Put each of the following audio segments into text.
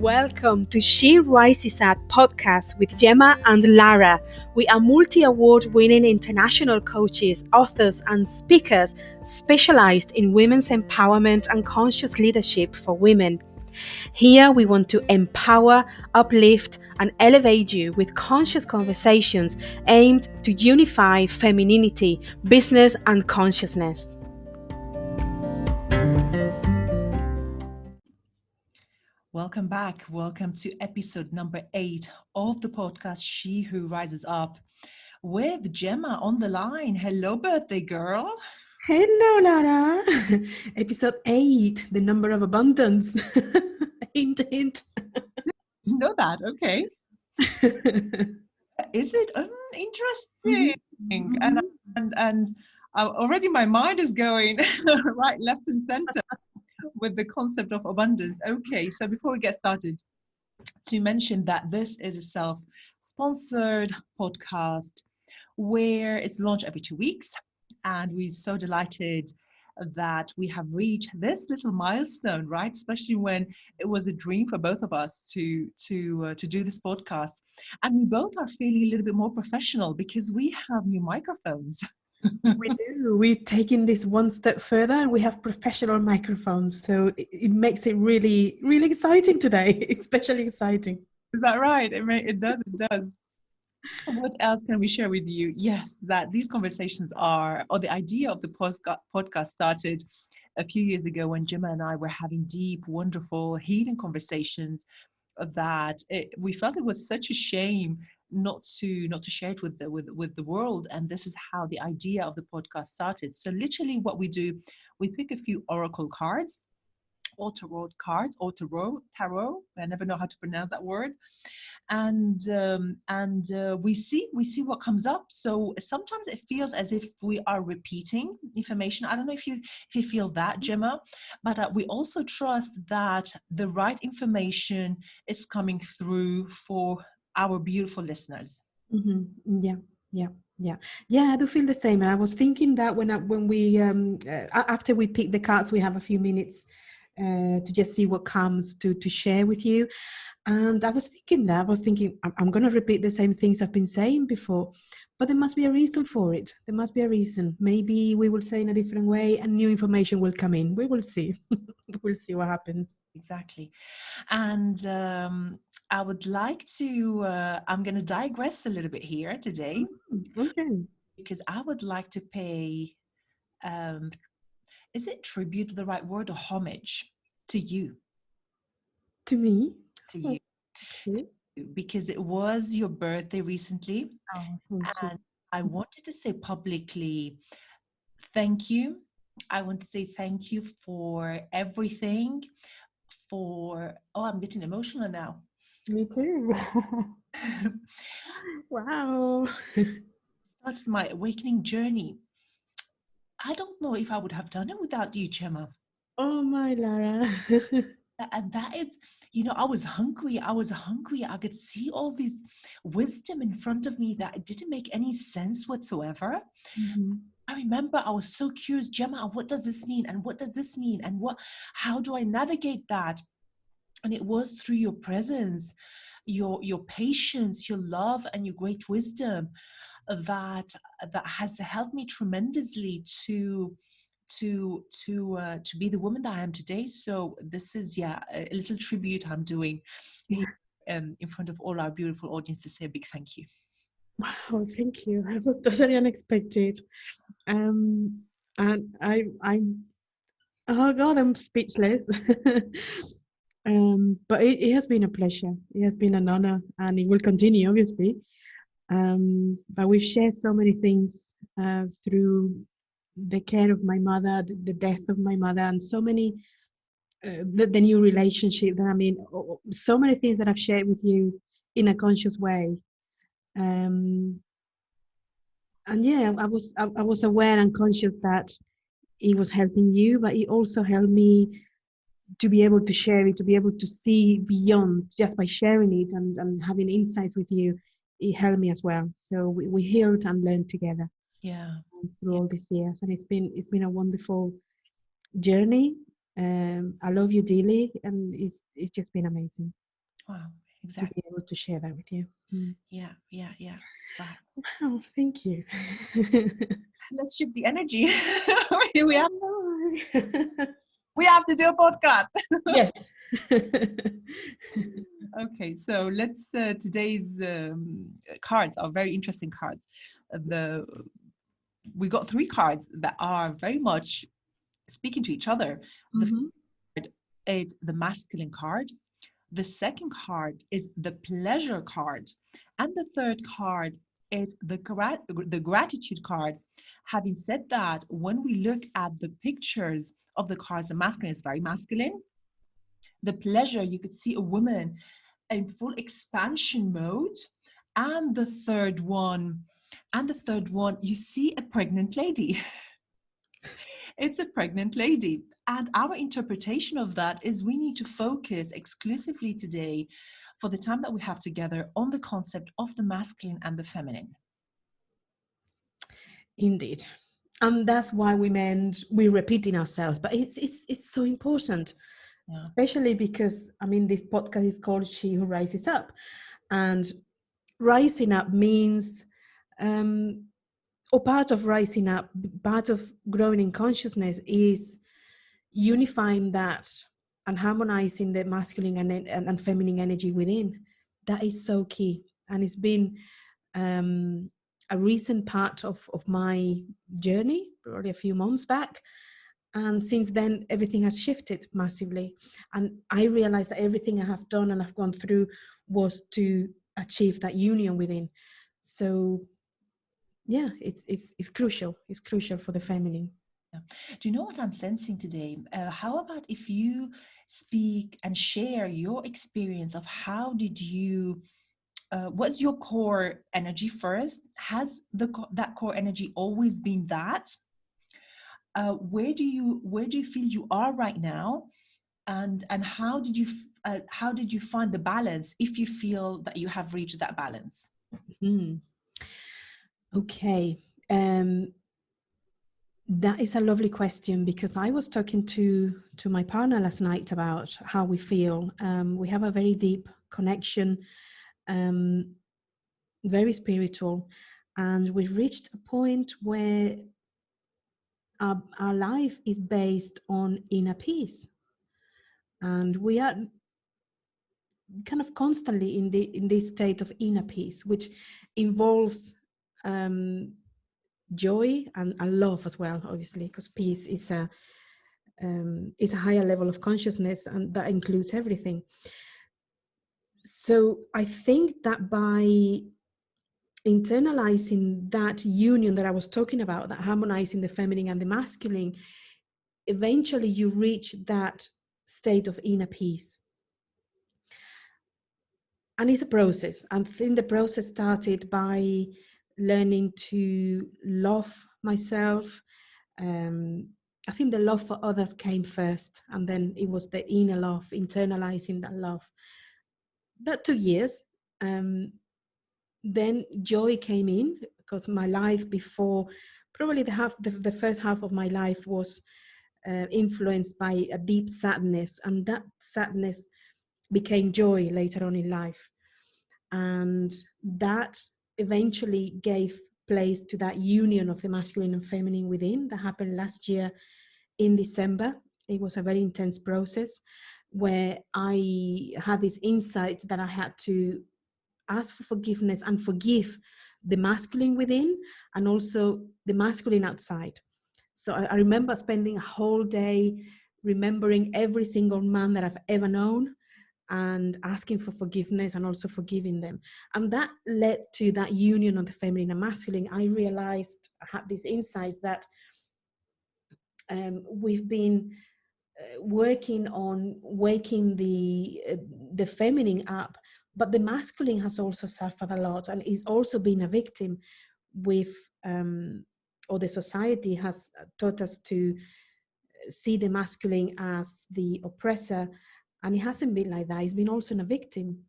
Welcome to She Rises Up podcast with Gema and Lara. We are multi-award winning international coaches, authors and speakers specialized in women's empowerment and conscious leadership for women. Here we want to empower, uplift and elevate you with conscious conversations aimed to unify femininity, business and consciousness. Welcome back. Welcome to episode number 8 of the podcast, She Who Rises Up, with Gemma on the line. Hello, birthday girl. Hello, Lara. Episode 8, the number of abundance. Hint, hint. You know that, okay. Is it interesting? Mm-hmm. And already my mind is going right, left and center with the concept of abundance. Okay, so before we get started, to mention that this is a self-sponsored podcast where it's launched every 2 weeks, and we're so delighted that we have reached this little milestone, right? Especially when it was a dream for both of us to do this podcast, and we both are feeling a little bit more professional because we have new microphones. We do. We're taking this one step further and we have professional microphones. So it makes it really, really exciting today, especially exciting. Is that right? It does. What else can we share with you? Yes, that these conversations or the idea of the podcast started a few years ago when Gemma and I were having deep, wonderful, healing conversations that we felt it was such a shame not to share it with the world, and this is how the idea of the podcast started. So literally what we do, we pick a few oracle cards or tarot, I never know how to pronounce that word, and we see what comes up. So sometimes it feels as if we are repeating information. I don't know if you feel that, Gemma, but we also trust that the right information is coming through for our beautiful listeners. Mm-hmm. Yeah, I do feel the same. And I was thinking that when we after we pick the cards, we have a few minutes to just see what comes to share with you. And I was thinking I'm going to repeat the same things I've been saying before, but there must be a reason for it. There must be a reason. Maybe we will say in a different way and new information will come in. We will see. We'll see what happens. Exactly. And I would like to, I'm going to digress a little bit here today. Okay. Because I would like to pay, is it tribute the right word, or homage to you? To me? To you. Okay. Because it was your birthday recently. Oh, and I wanted to say publicly, thank you. I want to say thank you for everything. I'm getting emotional now. Me too. Wow. Started my awakening journey. I don't know if I would have done it without you, Gemma. Oh my Lara. And that is, I was hungry. I could see all this wisdom in front of me that it didn't make any sense whatsoever. Mm-hmm. I remember I was so curious, Gemma, what does this mean? And what does this mean? And how do I navigate that? And it was through your presence, your patience, your love, and your great wisdom that has helped me tremendously to be the woman that I am today. So this is a little tribute I'm doing here, in front of all our beautiful audience, to say a big thank you. Wow, thank you. That was totally unexpected. And I'm oh God, I'm speechless. But it has been a pleasure. It has been an honor, and it will continue, obviously. But we've shared so many things through the care of my mother, the death of my mother, and so many the new relationship. So many things that I've shared with you in a conscious way. And yeah, I was aware and conscious that it was helping you, but it also helped me to be able to share it, to be able to see beyond just by sharing it and having insights with you. It helped me as well. So we healed and learned together. Yeah. Through all these years, and it's been a wonderful journey. I love you dearly, and it's just been amazing. Wow, to be exactly. able to share that with you. Yeah, yeah, yeah. Right. Oh, thank you. Let's shift the energy. we have Oh, we have to do a podcast. yes. Okay, so let's today's cards are very interesting cards. The we got three cards that are very much speaking to each other. The Mhm. first is the masculine card. The second card is the pleasure card, and the third card is the gratitude card. Having said that, when we look at the pictures of the cards, the masculine is very masculine. The pleasure, you could see a woman in full expansion mode. And the third one, you see a pregnant lady. It's a pregnant lady. And our interpretation of that is we need to focus exclusively today for the time that we have together on the concept of the masculine and the feminine. Indeed. And that's why we're repeating ourselves, but it's so important, Yeah. especially because I mean this podcast is called She Who Rises Up, and rising up means or part of rising up, part of growing in consciousness is unifying that and harmonizing the masculine and feminine energy within. That is so key, and it's been a recent part of my journey, probably a few months back. And since then, everything has shifted massively. And I realized that everything I have done and I've gone through was to achieve that union within. So yeah, it's crucial. It's crucial for the feminine. Yeah. Do you know what I'm sensing today? How about if you speak and share your experience of how did you what's your core energy first? Has that core energy always been that? Where do you feel you are right now, and how did you find the balance if you feel that you have reached that balance? Mm. Okay. That is a lovely question because I was talking to my partner last night about how we feel. We have a very deep connection, um, very spiritual, and we've reached a point where our life is based on inner peace, and we are kind of constantly in this state of inner peace, which involves joy and love as well, obviously, because peace is a higher level of consciousness, and that includes everything. So I think that by internalizing that union that I was talking about, that harmonizing the feminine and the masculine, eventually you reach that state of inner peace. And it's a process. I think the process started by learning to love myself. I think the love for others came first, and then it was the inner love, internalizing that love. That took years. Then joy came in because my life before, probably the first half of my life was influenced by a deep sadness, and that sadness became joy later on in life. And that eventually gave place to that union of the masculine and feminine within that happened last year in December. It was a very intense process where I had this insight that I had to ask for forgiveness and forgive the masculine within and also the masculine outside. So I remember spending a whole day remembering every single man that I've ever known and asking for forgiveness and also forgiving them. And that led to that union of the feminine and masculine. I realized, I had this insight that we've been working on waking the feminine up, but the masculine has also suffered a lot and is also being a victim with or the society has taught us to see the masculine as the oppressor, and it hasn't been like that. It's been also a victim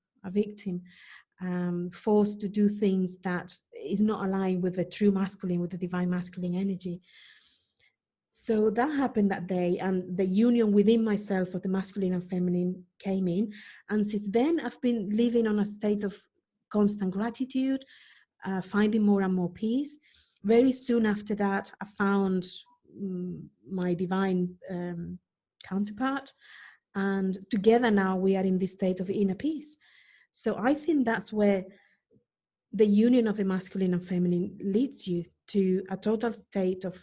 forced to do things that is not aligned with the true masculine, with the divine masculine energy. So that happened that day, and the union within myself of the masculine and feminine came in. And since then, I've been living on a state of constant gratitude, finding more and more peace. Very soon after that, I found my divine counterpart, and together now we are in this state of inner peace. So I think that's where the union of the masculine and feminine leads you to a total state of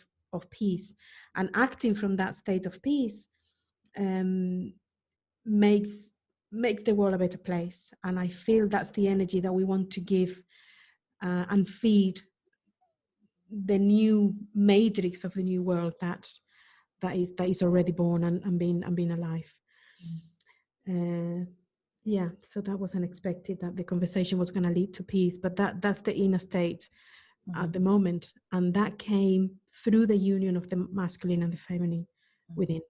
peace, and acting from that state of peace um, makes the world a better place. And I feel that's the energy that we want to give and feed the new matrix of the new world that is already born and being alive. Yeah, so that was unexpected that the conversation was going to lead to peace, but that's the inner state at the moment, and that came through the union of the masculine and the feminine within.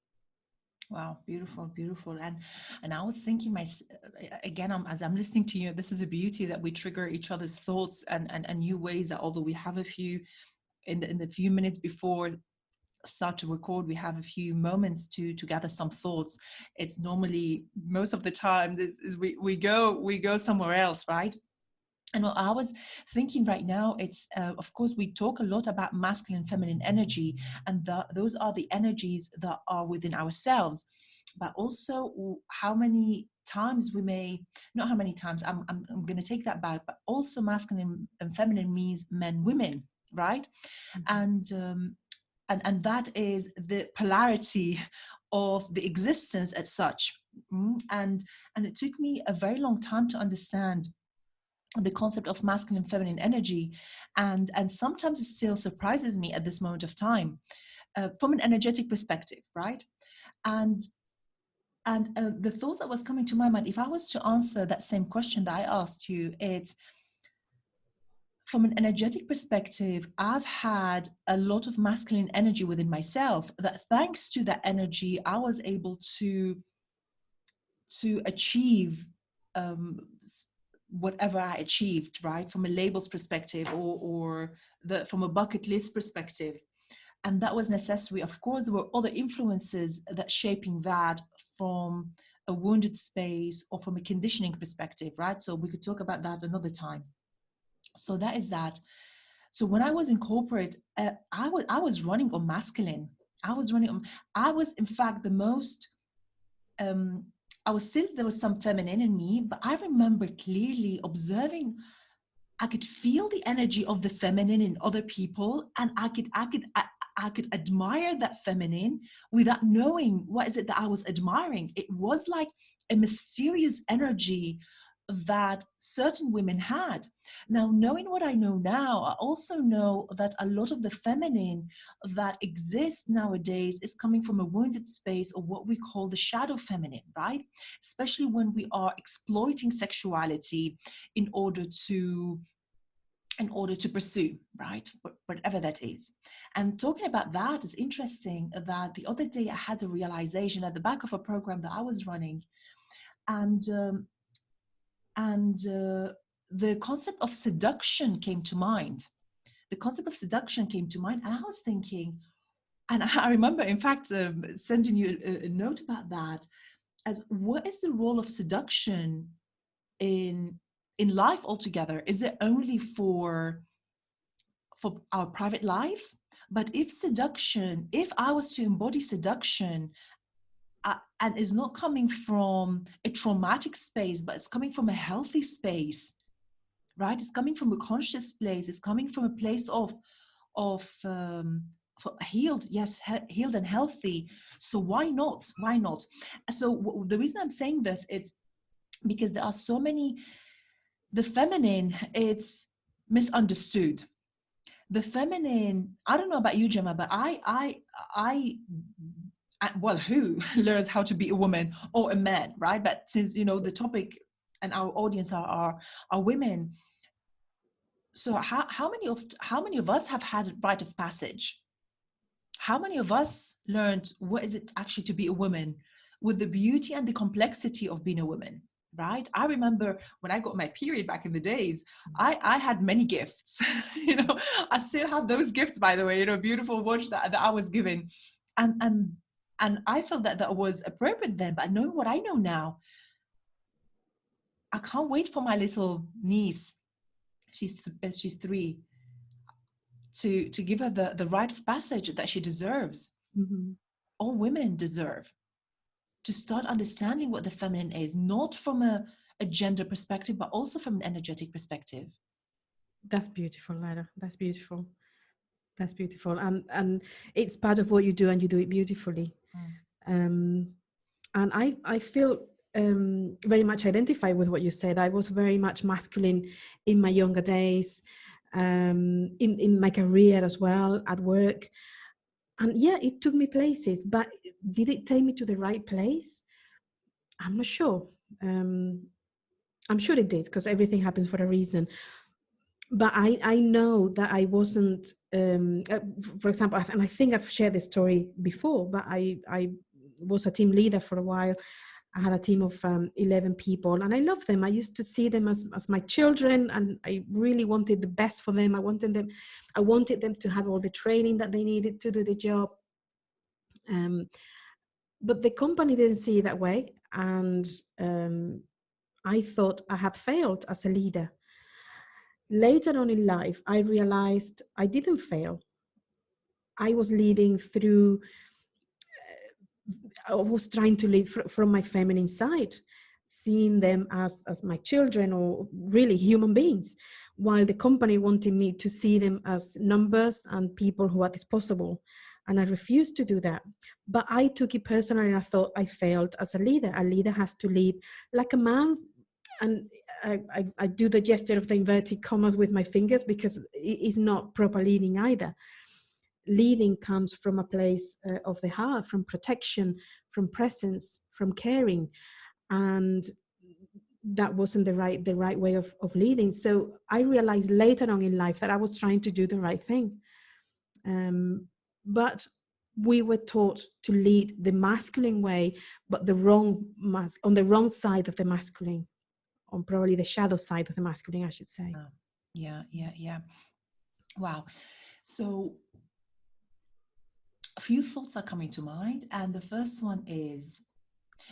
Wow, beautiful, beautiful. And I was thinking again, as I'm listening to you, this is a beauty that we trigger each other's thoughts and new ways, that although we have a few in the few minutes before start to record, we have a few moments to gather some thoughts. It's normally, most of the time, we go somewhere else, right? And what I was thinking right now, it's of course we talk a lot about masculine and feminine energy, and those are the energies that are within ourselves. But also, how many times we may, not how many times, I'm going to take that back, but also masculine and feminine means men, women, right? Mm-hmm. And that is the polarity of the existence as such. And it took me a very long time to understand the concept of masculine and feminine energy, and sometimes it still surprises me at this moment of time from an energetic perspective, right? And the thoughts that was coming to my mind, if I was to answer that same question that I asked you, it's from an energetic perspective, I've had a lot of masculine energy within myself, that thanks to that energy I was able to achieve whatever I achieved, right? From a labels perspective, or from a bucket list perspective. And that was necessary. Of course, there were other influences that shaping that from a wounded space or from a conditioning perspective, right? So we could talk about that another time. So that is that. So when I was in corporate, I was running on masculine. I was in fact the most, there was some feminine in me, but I remember clearly observing, I could feel the energy of the feminine in other people, and I could admire that feminine without knowing what is it that I was admiring. It was like a mysterious energy that certain women had. Now, knowing what I know now, I also know that a lot of the feminine that exists nowadays is coming from a wounded space, or what we call the shadow feminine, right? Especially when we are exploiting sexuality in order to pursue, right? Whatever that is. And talking about that, is interesting that the other day I had a realization at the back of a program that I was running, and the concept of seduction came to mind. The concept of seduction came to mind, and I was thinking, and I remember, in fact, sending you a note about that, as what is the role of seduction in life altogether? Is it only for our private life? But if I was to embody seduction, and is not coming from a traumatic space, but it's coming from a healthy space, right? It's coming from a conscious place. It's coming from a place of healed, yes, healed and healthy. So why not? Why not? So the reason I'm saying this, it's because there are so many. The feminine, it's misunderstood. The feminine, I don't know about you, Gemma, but well, who learns how to be a woman or a man, right? But since the topic and our audience are women, so how many of us have had a rite of passage? How many of us learned what is it actually to be a woman, with the beauty and the complexity of being a woman, right? I remember when I got my period back in the days, I had many gifts. I still have those gifts, by the way, beautiful watch that I was given. And I felt that that was appropriate then, but knowing what I know now, I can't wait for my little niece. She's 3, to give her the rite of passage that she deserves. Mm-hmm. All women deserve to start understanding what the feminine is, not from a gender perspective, but also from an energetic perspective. That's beautiful, Lara. That's beautiful. That's beautiful. And it's part of what you do, and you do it beautifully. Um, and I feel very much identified with what you said. I was very much masculine in my younger days, in my career as well, at work. And yeah, it took me places, but did it take me to the right place? I'm not sure. I'm sure it did, because everything happens for a reason. But I know that I wasn't, for example, and I think I've shared this story before, but I was a team leader for a while. I had a team of 11 people, and I loved them. I used to see them as my children, and I really wanted the best for them. I wanted them to have all the training that they needed to do the job. But the company didn't see it that way, and I thought I had failed as a leader. Later on in life, I realized I didn't fail. I was leading through, I was trying to lead from my feminine side, seeing them as my children, or really human beings, while the company wanted me to see them as numbers and people who are disposable. And I refused to do that. But I took it personally, and I thought I failed as a leader. A leader has to lead like a man. And I do the gesture of the inverted commas with my fingers, because it is not proper leading either. Leading comes from a place of the heart, from protection, from presence, from caring. And that wasn't the right way of leading. So I realized later on in life that I was trying to do the right thing. But we were taught to lead the masculine way, but on the wrong side of the masculine, on probably the shadow side of the masculine, I should say. Yeah. Wow. So a few thoughts are coming to mind, and the first one is,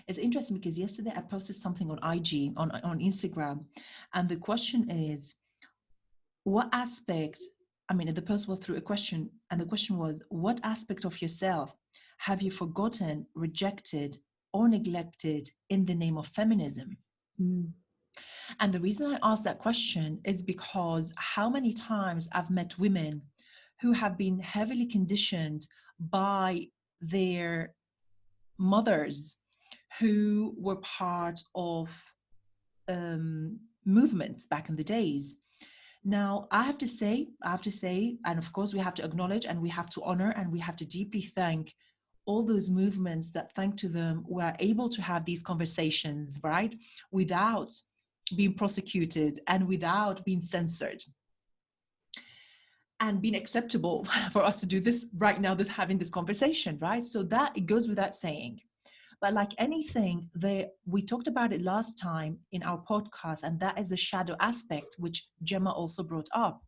it's interesting because yesterday I posted something on IG, on Instagram, and the question is, what aspect, I mean, the post was through a question, and the question was, what aspect of yourself have you forgotten, rejected, or neglected in the name of feminism? And the reason I asked that question is because how many times I've met women who have been heavily conditioned by their mothers who were part of movements back in the days. Now, I have to say, and of course we have to acknowledge, and we have to honor, and we have to deeply thank all those movements that, thanks to them, we are able to have these conversations, right? Without being prosecuted and without being censored, and being acceptable for us to do this right now, this having this conversation, right? So that it goes without saying. But like anything, we talked about it last time in our podcast, and that is the shadow aspect, which Gemma also brought up.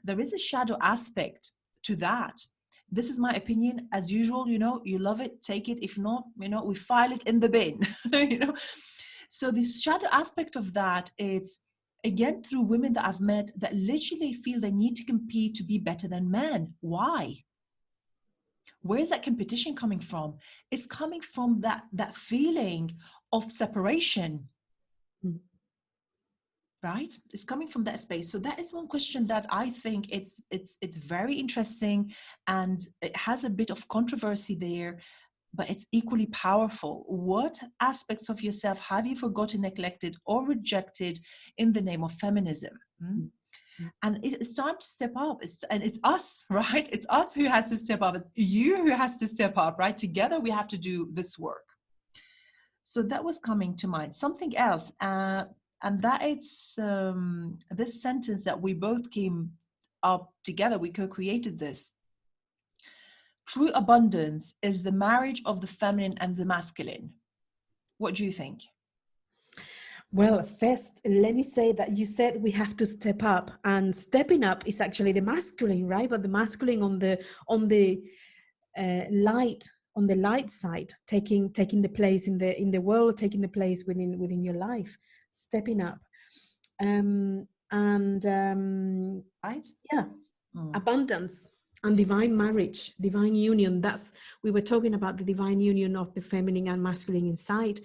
There is a shadow aspect to that. This is my opinion. As usual, you love it, take it. If not, we file it in the bin. So this shadow aspect of that, it's again through women that I've met that literally feel they need to compete to be better than men. Why? Where is that competition coming from? It's coming from that feeling of separation. Right? It's coming from that space. So that is one question that I think it's very interesting, and it has a bit of controversy there, but it's equally powerful. What aspects of yourself have you forgotten, neglected, or rejected in the name of feminism? And it's time to step up. And it's us, right? It's us who has to step up. It's you who has to step up, right? Together we have to do this work. So that was coming to mind. Something else, and that it's this sentence that we both came up together. We co-created this. True abundance is the marriage of the feminine and the masculine. What do you think? Well, first, let me say that you said we have to step up, and stepping up is actually the masculine, right? But the masculine on the light, on the light side, taking the place in the world, taking the place within your life, stepping up, and Right? yeah, Mm. abundance and divine marriage, divine union. That's, we were talking about the divine union of the feminine and masculine inside,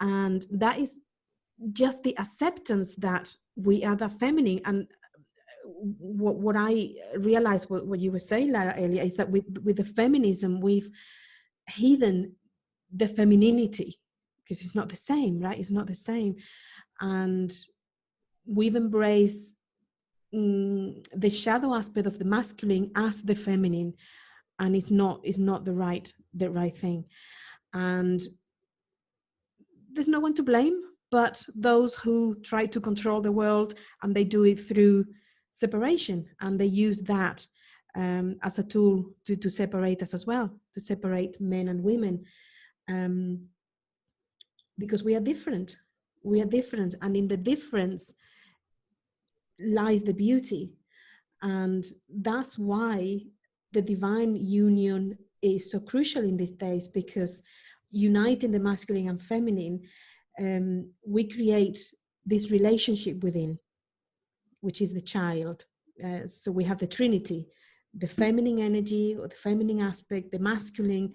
and that is just the acceptance that we are the feminine. And what I realized, what you were saying, Lara, earlier, is that with the feminism, we've hidden the femininity, because it's not the same, right? It's not the same. And we've embraced the shadow aspect of the masculine as the feminine, and it's not the right thing. And there's no one to blame but those who try to control the world, and they do it through separation, and they use that as a tool to separate us as well, to separate men and women, um, because we are different. We are different, and in the difference lies the beauty. And that's why the divine union is so crucial in these days, because uniting the masculine and feminine, we create this relationship within, which is the child. So we have the Trinity, the feminine energy or the feminine aspect, the masculine,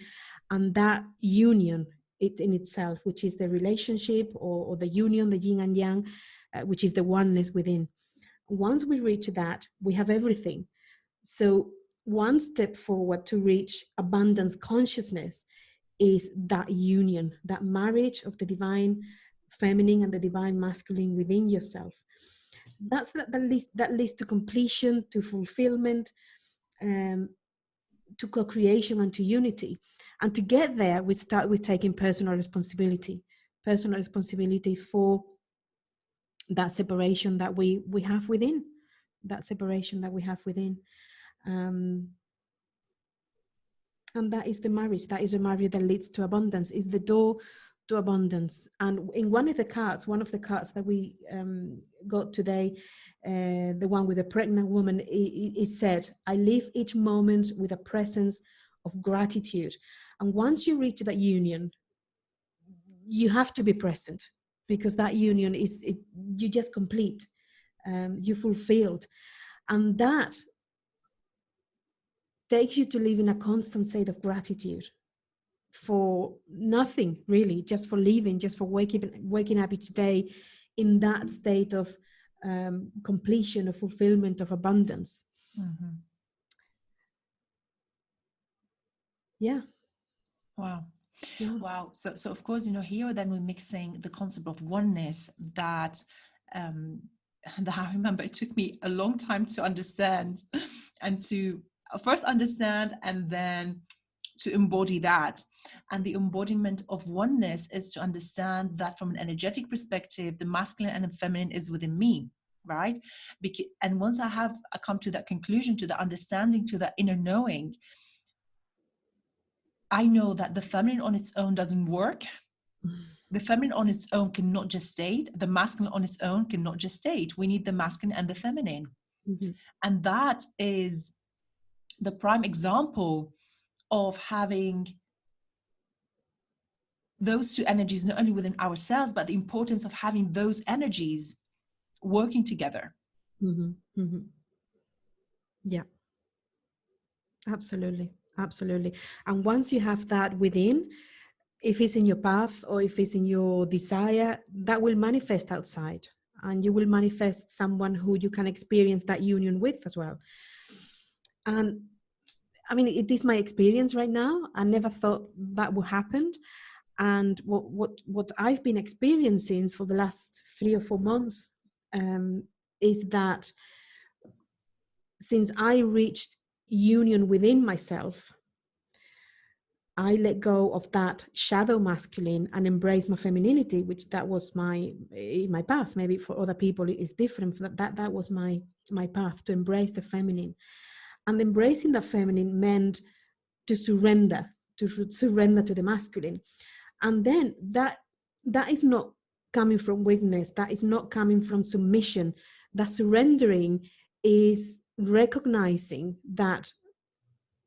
and that union it in itself, which is the relationship, or the union, the yin and yang, which is the oneness within. Once we reach that, we have everything. So one step forward to reach abundance consciousness is that union, that marriage of the divine feminine and the divine masculine within yourself. That leads to completion, to fulfillment, to co-creation, and to unity. And to get there, we start with taking personal responsibility for that separation that we have within, that separation that we have within. Um, and that is the marriage. That is a marriage that leads to abundance, is the door to abundance. And in one of the cards that we got today, the one with a pregnant woman, it said, I live each moment with a presence of gratitude. And once you reach that union, you have to be present, because that union is, you just complete, you fulfilled. And that takes you to live in a constant state of gratitude for nothing, really, just for living, just for waking up each day in that state of completion, of fulfillment, of abundance. Mm-hmm. Yeah. Wow. Yeah. Wow. So of course, here then we're mixing the concept of oneness that that I remember it took me a long time to understand, and to first understand and then to embody that. And the embodiment of oneness is to understand that from an energetic perspective, the masculine and the feminine is within me, right? And once I come to that conclusion, to the understanding, to that inner knowing, I know that the feminine on its own doesn't work. The feminine on its own cannot gestate. The masculine on its own cannot gestate. We need the masculine and the feminine. Mm-hmm. And that is the prime example of having those two energies, not only within ourselves, but the importance of having those energies working together. Mm-hmm. Mm-hmm. Yeah. Absolutely. Absolutely. And once you have that within, if it's in your path or if it's in your desire, that will manifest outside, and you will manifest someone who you can experience that union with as well. And I mean, it is my experience right now. I never thought that would happen. And what I've been experiencing for the last 3 or 4 months is that since I reached union within myself, I let go of that shadow masculine and embrace my femininity, which that was my path. Maybe for other people it is different. That was my path, to embrace the feminine. And embracing the feminine meant to surrender to the masculine. And then that is not coming from weakness. That is not coming from submission. That surrendering is recognizing that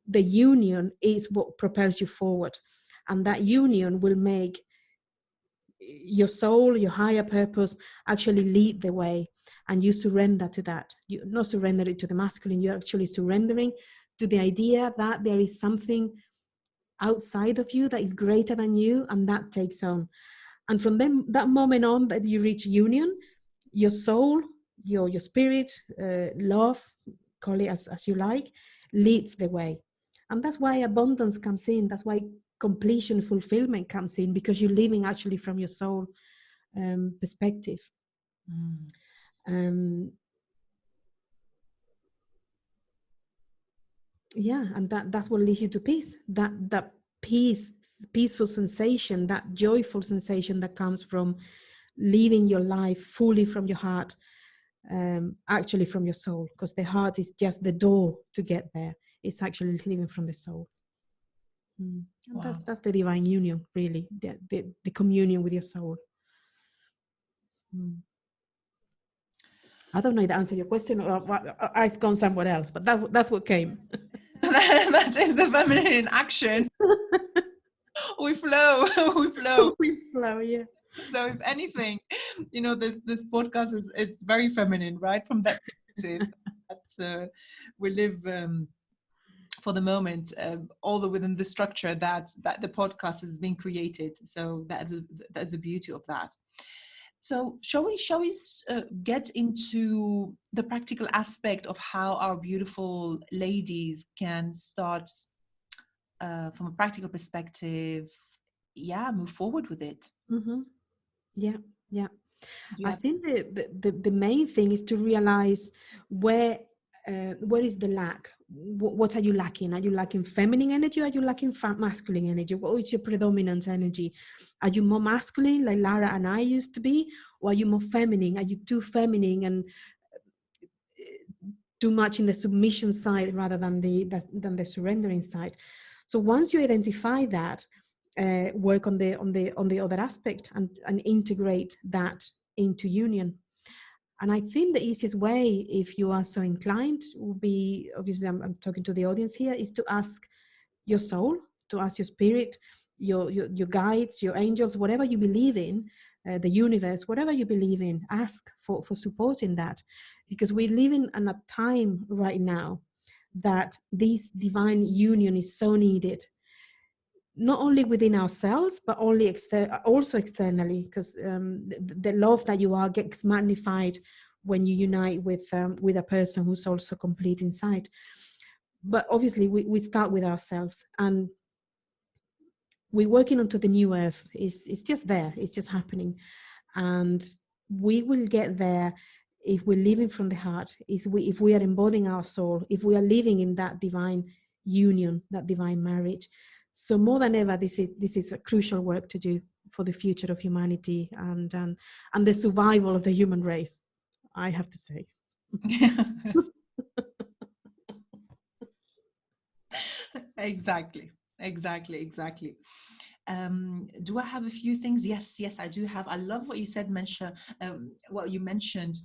the union is what propels you forward, and that union will make your soul, your higher purpose, actually lead the way, and you surrender to that. You not surrender it to the masculine, you're actually surrendering to the idea that there is something outside of you that is greater than you, and that takes on. And from then, that moment on, that you reach union, your soul, your spirit, love, call it as you like, leads the way. And that's why abundance comes in. That's why completion, fulfillment comes in, because you're living actually from your soul perspective. Mm. Yeah, and that's what leads you to peace. That peaceful sensation, that joyful sensation that comes from living your life fully from your heart, actually from your soul, because the heart is just the door to get there. It's actually living from the soul. And Wow. that's the divine union, really, the communion with your soul. I don't know if that answered your question, or I've gone somewhere else, but that's what came. That is the feminine in action. We flow. We flow. We flow, yeah. So if anything, this podcast is, it's very feminine, right? From that perspective, that we live for the moment, all within the structure that the podcast has been created. So that's the beauty of that. So shall we get into the practical aspect of how our beautiful ladies can start from a practical perspective, move forward with it? Mm-hmm. Yeah, yeah. I Have... think the main thing is to realize where is the lack. What are you lacking? Are you lacking feminine energy, or are you lacking masculine energy? What is your predominant energy? Are you more masculine, like Lara and I used to be, or are you more feminine? Are you too feminine and too much in the submission side rather than the surrendering side? So once you identify that, work on the other aspect, and integrate that into union. And I think the easiest way, if you are so inclined, will be, obviously I'm talking to the audience here, is to ask your soul, to ask your spirit, your guides, your angels, whatever you believe in, the universe, whatever you believe in, ask for support in that. Because we're living in a time right now that this divine union is so needed, not only within ourselves, but also externally, because the love that you are gets magnified when you unite with a person who's also complete inside. But obviously we start with ourselves, and we're working onto the new earth. It's just there, it's just happening, and we will get there if we're living from the heart, if we are embodying our soul, if we are living in that divine union, that divine marriage. So more than ever, this is a crucial work to do for the future of humanity, and the survival of the human race, I have to say. Exactly. Do I have a few things? Yes, I do have. I love what you said, what you mentioned,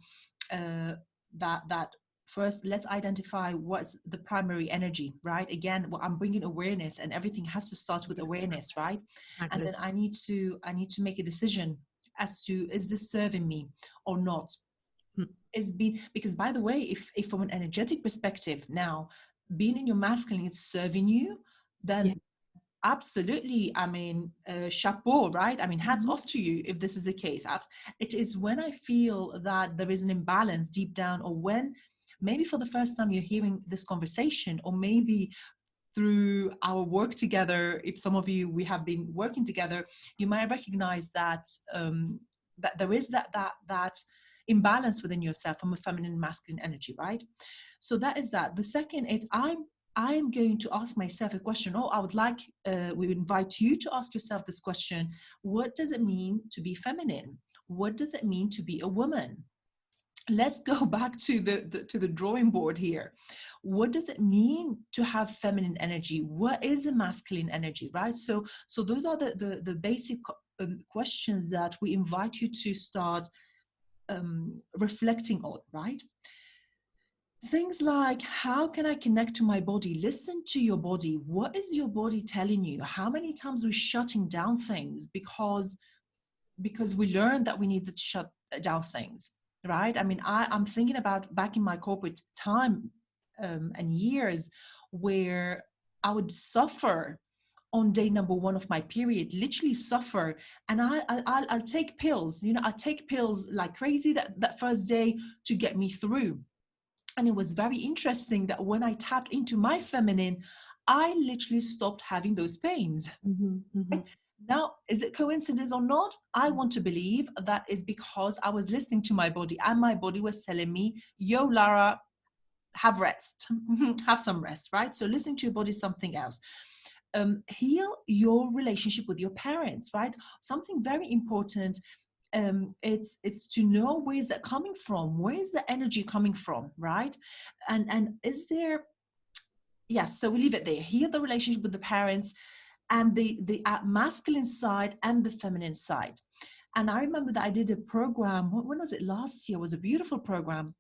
that first, let's identify what's the primary energy, right? Again, well, I'm bringing awareness, and everything has to start with awareness, right? Exactly. And then I need to make a decision as to, is this serving me or not? Because, by the way, if from an energetic perspective now, being in your masculine is serving you, then absolutely, I mean, chapeau, right? I mean, hats off to you if this is the case. It is when I feel that there is an imbalance deep down, or when maybe for the first time you're hearing this conversation, or maybe through our work together, if some of you, we have been working together, you might recognize that that there is that imbalance within yourself from a feminine and masculine energy, right? So that is that. The second is, I'm going to ask myself a question. I would like, we invite you to ask yourself this question. What does it mean to be feminine? What does it mean to be a woman? Let's go back to the drawing board here. What does it mean to have feminine energy? What is a masculine energy, right? So those are the basic questions that we invite you to start reflecting on, right? things like, how can I connect to my body? Listen to your body. What is your body telling you? How many times we're shutting down things because we learned that we needed to shut down things, right? I mean, I'm thinking about back in my corporate time, and years, where I would suffer on day number one of my period, literally suffer. And I'll take pills, I take pills like crazy that first day to get me through. And it was very interesting that when I tapped into my feminine, I literally stopped having those pains. Now, is it coincidence or not? I want to believe that is because I was listening to my body, and my body was telling me, yo, Lara, have rest, have some rest, right? So listening to your body is something else. Heal your relationship with your parents, right? Something very important. It's to know where is that coming from, where is the energy coming from, right? And is there, yes, so we leave it there. Heal the relationship with the parents, and the masculine side and the feminine side. And I remember that I did a program, when was it, last year? It was a beautiful program.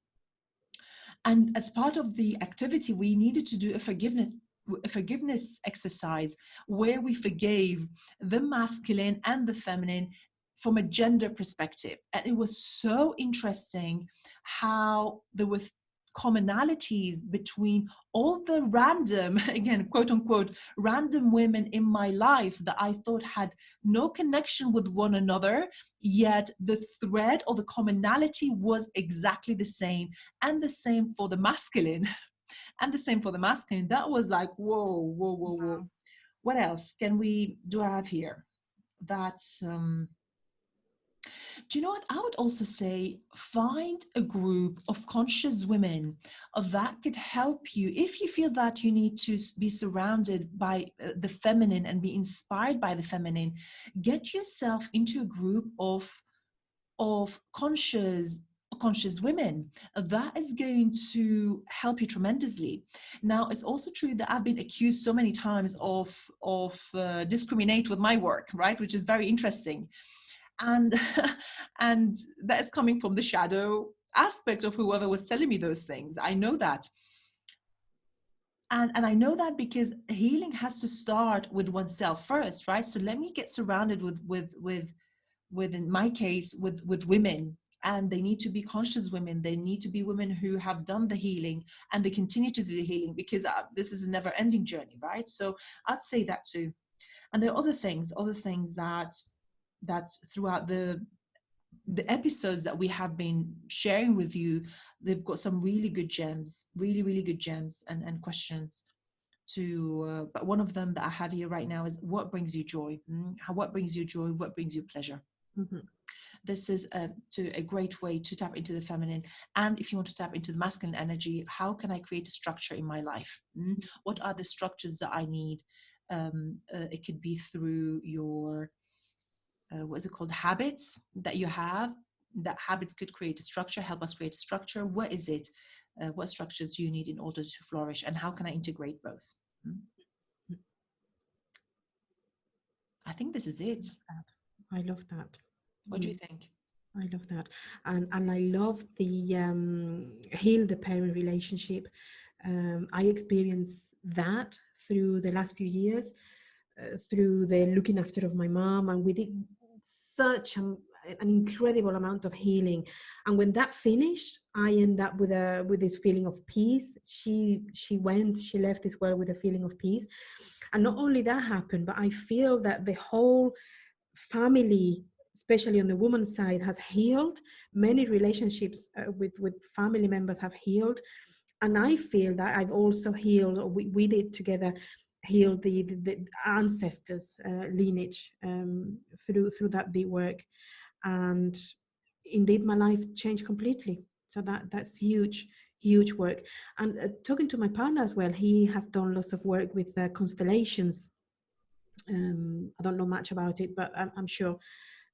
And as part of the activity, we needed to do a forgiveness exercise where we forgave the masculine and the feminine from a gender perspective. And it was so interesting how there were commonalities between all the random, again, quote unquote, random women in my life that I thought had no connection with one another, yet the thread or the commonality was exactly the same, and the same for the masculine. And the same for the masculine. That was like, whoa, whoa, whoa, whoa. Wow. What else do I have here? That's Do you know what? I would also say find a group of conscious women that could help you. If you feel that you need to be surrounded by the feminine and be inspired by the feminine, get yourself into a group of conscious women. That is going to help you tremendously. Now, it's also true that I've been accused so many times of discriminate with my work, right, which is very interesting. And and that is coming from the shadow aspect of whoever was telling me those things. I know that. And I know that because healing has to start with oneself first, right? So let me get surrounded with in my case, with women. And they need to be conscious women. They need to be women who have done the healing, and they continue to do the healing, because this is a never ending journey, right? So I'd say that too. And there are other things that throughout the episodes that we have been sharing with you, they've got some really good gems, really, really good gems and questions to, but one of them that I have here right now is, what brings you joy? What brings you joy? What brings you pleasure? This is a great way to tap into the feminine. And if you want to tap into the masculine energy, how can I create a structure in my life? What are the structures that I need? It could be through your what is it called, habits that you have. That habits could create a structure, help us create a structure. What is it? What structures do you need in order to flourish, and how can I integrate both? I think this is it. I love that. What do you think? I love that. And I love the heal the parent relationship. I experienced that through the last few years, through the looking after of my mom, and we did such an incredible amount of healing. And when that finished, I end up with this feeling of peace. She left this world with a feeling of peace. And not only that happened, but I feel that the whole family, especially on the woman's side, has healed. Many relationships with family members have healed. And I feel that I've also healed, or we did together, heal the ancestors' lineage through that deep work. And indeed, my life changed completely. So that's huge work. And talking to my partner as well, he has done lots of work with constellations. I don't know much about it, but I'm sure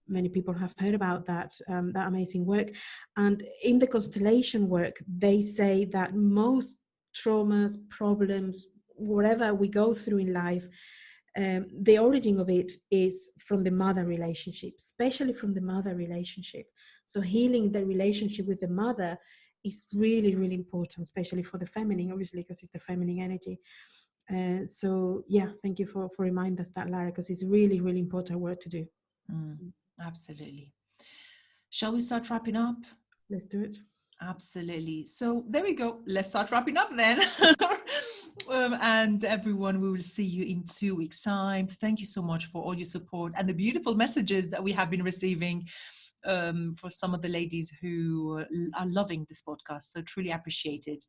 many people have heard about that amazing work. And in the constellation work, they say that most traumas, problems, whatever we go through in life, the origin of it is from the mother relationship, especially from the mother relationship. So healing the relationship with the mother is really, really important, especially for the feminine, obviously, because it's the feminine energy. So yeah, thank you for reminding us that, Lara, because it's really, really important work to do. Absolutely. Shall we start wrapping up? Let's do it. Absolutely. So there we go. Let's start wrapping up then. And everyone, we will see you in 2 weeks' time. Thank you so much for all your support and the beautiful messages that we have been receiving for some of the ladies who are loving this podcast. So truly appreciate it.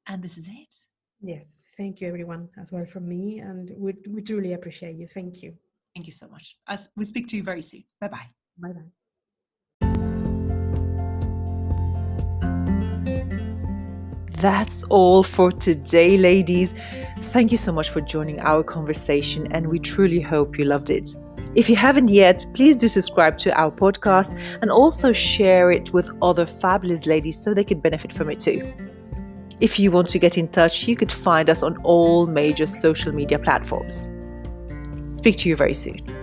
And this is it. Yes. Thank you, everyone, as well from me. And we truly appreciate you. Thank you. Thank you so much. As we speak to you very soon. Bye-bye. Bye-bye. That's all for today, ladies. Thank you so much for joining our conversation, and we truly hope you loved it. If you haven't yet, please do subscribe to our podcast and also share it with other fabulous ladies so they could benefit from it too. If you want to get in touch, you could find us on all major social media platforms. Speak to you very soon.